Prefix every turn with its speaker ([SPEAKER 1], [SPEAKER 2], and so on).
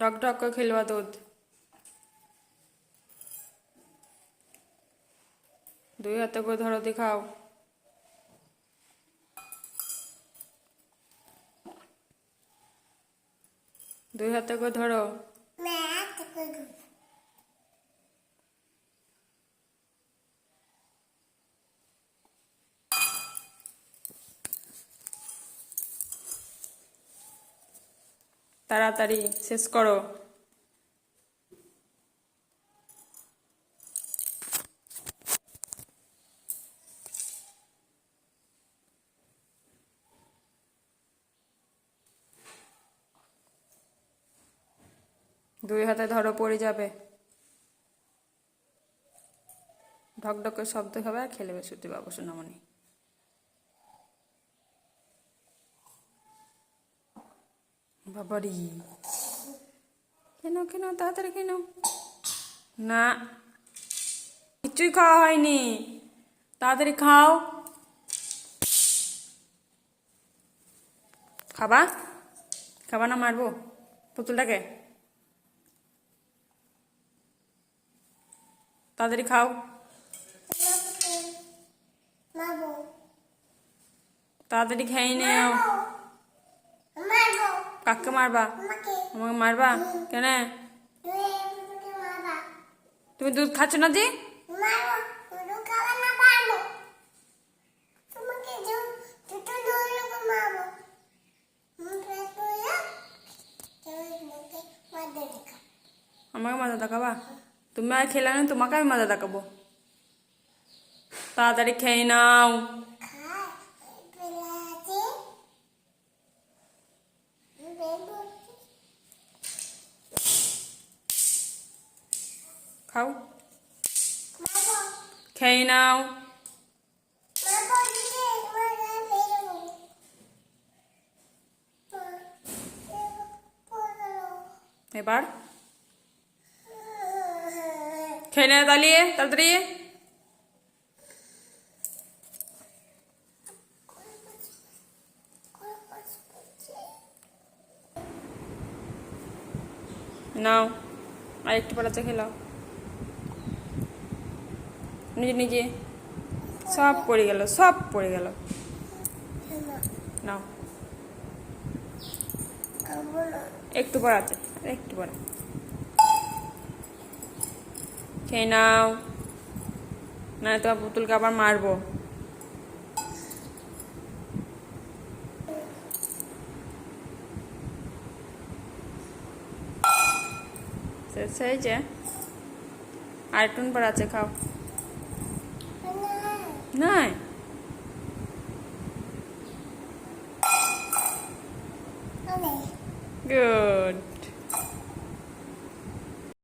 [SPEAKER 1] ঢক ঢক করে খেলবা দুধ। দুই হাতে করে ধরো দেখাও। দুই হাতে করে ধরো। তাড়াতাড়ি শেষ করো। দুই হাতে ধরো, পড়ে যাবে। ঢকঢকের শব্দ হবে আর খেলবে শ্রুতি বাবু সোনামণি। বাবারি, কেন কেন তাড়াতাড়ি কেন? না, কিছুই খাওয়া হয়নি, তাড়াতাড়ি খাও। খাবা? খাবা না মারবো পুতুলটাকে? তাড়াতাড়ি খাও। তাড়াতাড়ি খেয়ে নেও। কাকে মারবা? আমাকে মারবা কেন? তুমি দুধ খাচ্ছ না যে? আমাকে মজা দেখাবা? তুমি আর খেলে না, তোমাকে আমি মজা দেখাবো। তাড়াতাড়ি খেয়ে নাও। খাও, খেয়ে নাও। এবার খেয়ে নেয় তালিয়ে তাড়াতাড়ি। নাও, আর একটু পড়াতে খেলাও। নিজে নিজে সব পড়ে গেল, সব পড়ে গেল। নাও, একটু পড়াতে, একটু পড়া। খেয়ে নাও, না তোমার পুতুলকে আবার মারবো। শেষ হয়েছে, আর একটু পড়াচ্ছে, খাও। নাই, good.